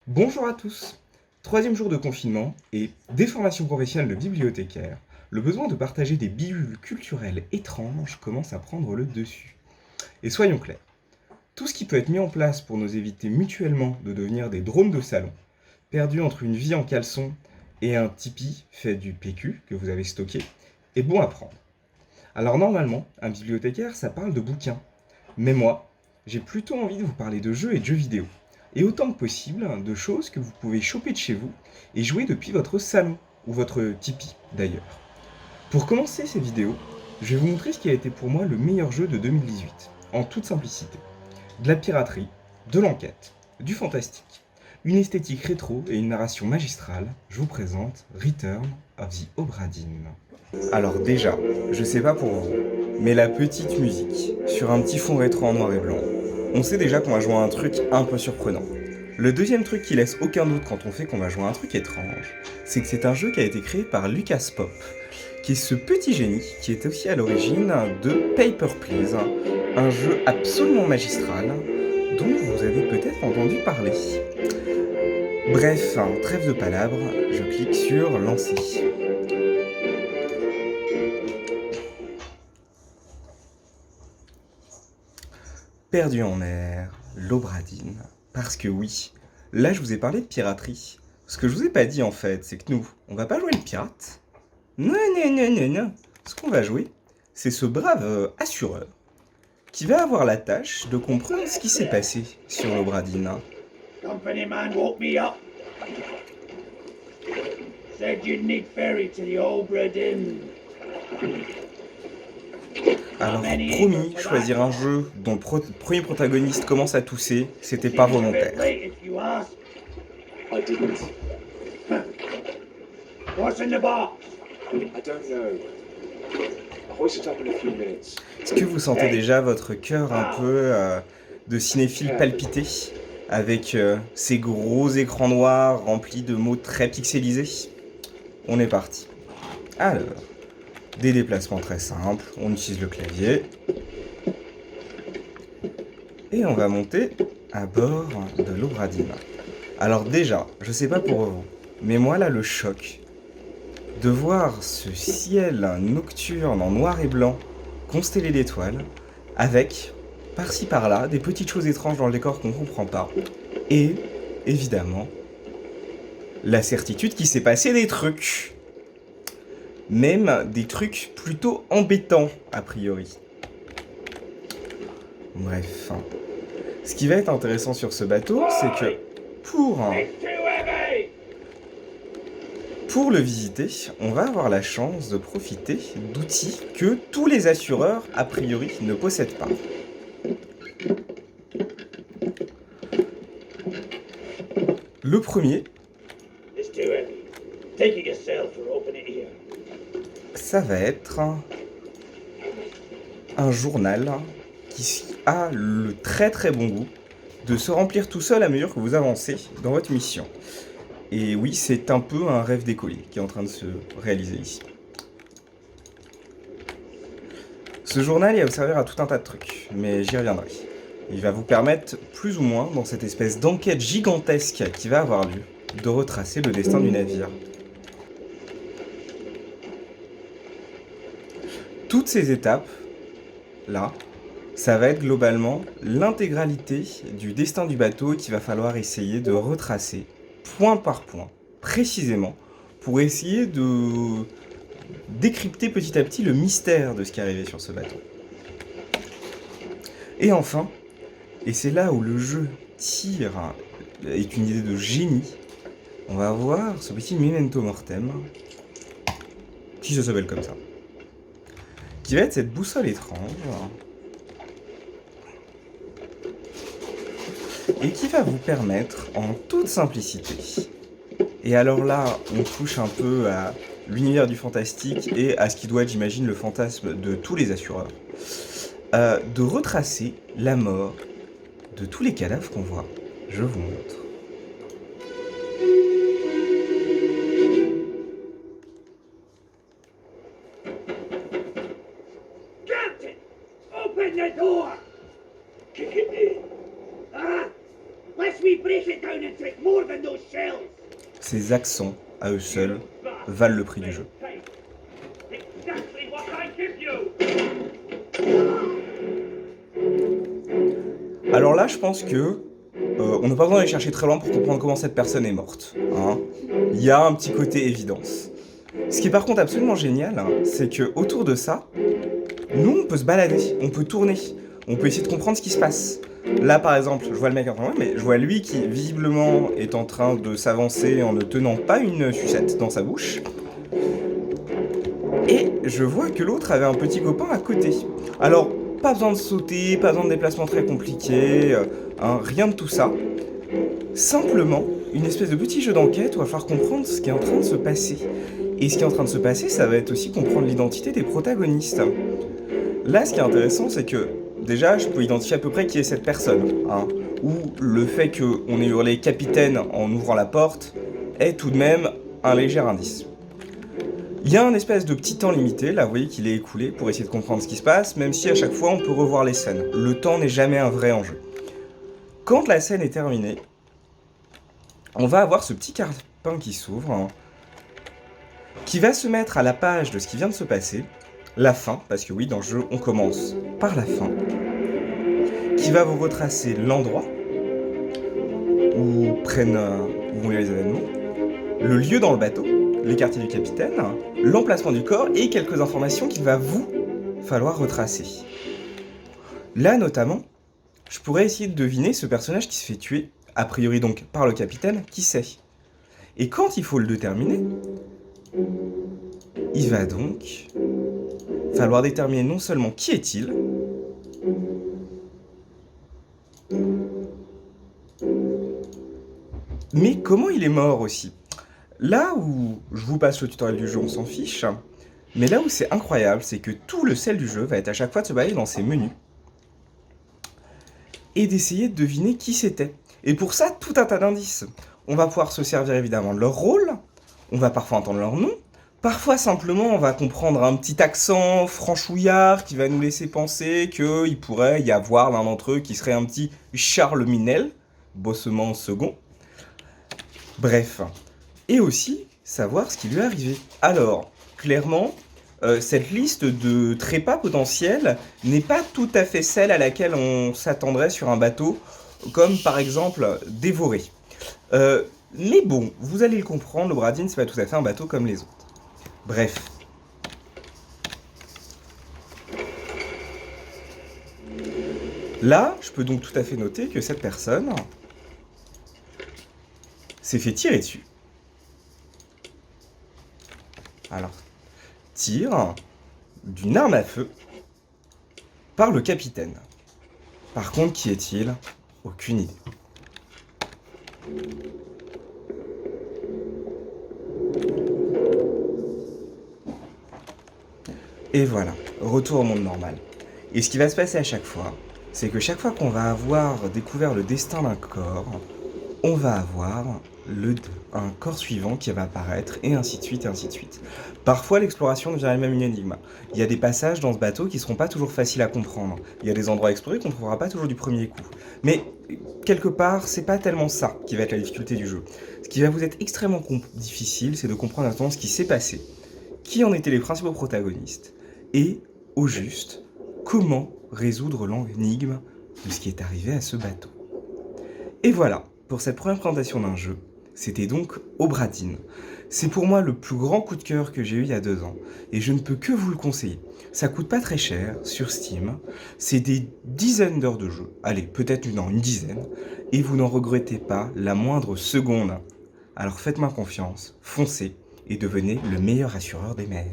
Bonjour à tous. Troisième jour de confinement et des formations professionnelles de bibliothécaire, le besoin de partager des bihules culturelles étranges commence à prendre le dessus. Et soyons clairs, tout ce qui peut être mis en place pour nous éviter mutuellement de devenir des drones de salon, perdus entre une vie en caleçon et un Tipeee fait du PQ que vous avez stocké, est bon à prendre. Alors normalement, un bibliothécaire, ça parle de bouquins. Mais moi, j'ai plutôt envie de vous parler de jeux et de jeux vidéo. Et autant que possible, de choses que vous pouvez choper de chez vous et jouer depuis votre salon, ou votre Tipeee d'ailleurs. Pour commencer ces vidéos, je vais vous montrer ce qui a été pour moi le meilleur jeu de 2018, en toute simplicité. De la piraterie, de l'enquête, du fantastique, une esthétique rétro et une narration magistrale, je vous présente Return of the Obra Dinn. Alors déjà, je sais pas pour vous, mais la petite musique, sur un petit fond rétro en noir et blanc, on sait déjà qu'on va jouer à un truc un peu surprenant. Le deuxième truc qui laisse aucun doute quand on fait qu'on va jouer à un truc étrange, c'est que c'est un jeu qui a été créé par Lucas Pop, qui est ce petit génie qui est aussi à l'origine de Paper Please, un jeu absolument magistral dont vous avez peut-être entendu parler. Bref, trêve de palabres, je clique sur lancer. Perdu en mer, l'Obra Dinn. Parce que oui, là je vous ai parlé de piraterie. Ce que je vous ai pas dit en fait, c'est que nous, on va pas jouer le pirate. Non, non, non, non, non. Ce qu'on va jouer, c'est ce brave assureur qui va avoir la tâche de comprendre ce qui s'est passé sur l'Obra Dinn. Company man woke me up. Said you'd need ferry to the Obra Dinn. Alors promis, choisir un jeu dont le premier protagoniste commence à tousser, c'était pas volontaire. Late if you ask. I didn't. What's in the box? I don't know. I'll hoist it up in a few minutes. Est-ce que vous sentez déjà votre cœur un peu de cinéphile palpiter avec ces gros écrans noirs remplis de mots très pixelisés? On est parti. Alors, des déplacements très simples, on utilise le clavier. Et on va monter à bord de l'Obra Dinn. Alors déjà, je sais pas pour vous, mais moi là le choc de voir ce ciel nocturne en noir et blanc constellé d'étoiles, avec, par-ci par-là, des petites choses étranges dans le décor qu'on comprend pas, et, évidemment, la certitude qu'il s'est passé des trucs. Même des trucs plutôt embêtants, a priori. Bref. Ce qui va être intéressant sur ce bateau, c'est que It's too heavy! pour le visiter, on va avoir la chance de profiter d'outils que tous les assureurs, a priori, ne possèdent pas. Le premier, It's too heavy. Take it yourself or open it here. ça va être un journal qui a le très très bon goût de se remplir tout seul à mesure que vous avancez dans votre mission. Et oui, c'est un peu un rêve d'écolier qui est en train de se réaliser ici. Ce journal, il va vous servir à tout un tas de trucs, mais j'y reviendrai. Il va vous permettre, plus ou moins, dans cette espèce d'enquête gigantesque qui va avoir lieu, de retracer le destin du navire. Toutes ces étapes, là, ça va être globalement l'intégralité du destin du bateau qu'il va falloir essayer de retracer, point par point, précisément, pour essayer de décrypter petit à petit le mystère de ce qui est arrivé sur ce bateau. Et enfin, et c'est là où le jeu tire, est une idée de génie, on va avoir ce petit memento mortem, qui se s'appelle comme ça, qui va être cette boussole étrange, et qui va vous permettre, en toute simplicité, et alors là, on touche un peu à l'univers du fantastique et à ce qui doit être, j'imagine, le fantasme de tous les assureurs, de retracer la mort de tous les cadavres qu'on voit. Je vous montre. Captain! Open the door! Kick it in. Ah! Lest we break it down and take more than send those shells? Ces accents, à eux seuls, valent le prix du jeu. Exactly what I give you! Alors là, je pense que on n'a pas besoin d'aller chercher très loin pour comprendre comment cette personne est morte. Hein. Il y a un petit côté évidence. Ce qui est par contre absolument génial, hein, c'est que autour de ça, nous on peut se balader, on peut tourner, on peut essayer de comprendre ce qui se passe. Là par exemple, je vois le mec en train de mais je vois lui qui visiblement est en train de s'avancer en ne tenant pas une sucette dans sa bouche. Et je vois que l'autre avait un petit copain à côté. Alors, pas besoin de sauter, pas besoin de déplacement très compliqué, hein, rien de tout ça. Simplement, une espèce de petit jeu d'enquête où il va falloir comprendre ce qui est en train de se passer. Et ce qui est en train de se passer, ça va être aussi comprendre l'identité des protagonistes. Là, ce qui est intéressant, c'est que déjà, je peux identifier à peu près qui est cette personne. Hein, ou le fait qu'on ait hurlé capitaine en ouvrant la porte est tout de même un léger indice. Il y a un espèce de petit temps limité, là vous voyez qu'il est écoulé pour essayer de comprendre ce qui se passe, même si à chaque fois on peut revoir les scènes. Le temps n'est jamais un vrai enjeu. Quand la scène est terminée, on va avoir ce petit carpin qui s'ouvre, hein, qui va se mettre à la page de ce qui vient de se passer, la fin, parce que oui, dans le jeu, on commence par la fin, qui va vous retracer l'endroit où vont les événements, le lieu dans le bateau, les quartiers du capitaine, l'emplacement du corps et quelques informations qu'il va vous falloir retracer. Là, notamment, je pourrais essayer de deviner ce personnage qui se fait tuer, a priori donc par le capitaine, qui c'est. Et quand il faut le déterminer, il va donc falloir déterminer non seulement qui est-il, mais comment il est mort aussi. Là où je vous passe le tutoriel du jeu, on s'en fiche, mais là où c'est incroyable, c'est que tout le sel du jeu va être à chaque fois de se balader dans ses menus et d'essayer de deviner qui c'était. Et pour ça, tout un tas d'indices. On va pouvoir se servir évidemment de leur rôle, on va parfois entendre leur nom, parfois simplement on va comprendre un petit accent franchouillard qui va nous laisser penser qu'il pourrait y avoir l'un d'entre eux qui serait un petit Charles Minel, Bossement second. Bref. Et aussi savoir ce qui lui est arrivé. Alors, clairement, cette liste de trépas potentiels n'est pas tout à fait celle à laquelle on s'attendrait sur un bateau, comme par exemple dévoré. Mais bon, vous allez le comprendre, le Bradine, c'est pas tout à fait un bateau comme les autres. Bref. Là, je peux donc tout à fait noter que cette personne s'est fait tirer dessus. Alors, tir d'une arme à feu par le capitaine. Par contre, qui est-il? Aucune idée. Et voilà, retour au monde normal. Et ce qui va se passer à chaque fois, c'est que chaque fois qu'on va avoir découvert le destin d'un corps, on va avoir un corps suivant qui va apparaître, et ainsi de suite, et ainsi de suite. Parfois, l'exploration devient elle-même une énigme. Il y a des passages dans ce bateau qui ne seront pas toujours faciles à comprendre. Il y a des endroits explorés qu'on ne trouvera pas toujours du premier coup. Mais, quelque part, c'est pas tellement ça qui va être la difficulté du jeu. Ce qui va vous être extrêmement difficile, c'est de comprendre exactement ce qui s'est passé, qui en étaient les principaux protagonistes, et, au juste, comment résoudre l'énigme de ce qui est arrivé à ce bateau. Et voilà, pour cette première présentation d'un jeu, c'était donc Obra Dinn. C'est pour moi le plus grand coup de cœur que j'ai eu il y a 2 ans, et je ne peux que vous le conseiller. Ça coûte pas très cher sur Steam, c'est des dizaines d'heures de jeu, allez, peut-être une dizaine, et vous n'en regrettez pas la moindre seconde. Alors faites-moi confiance, foncez, et devenez le meilleur assureur des mers.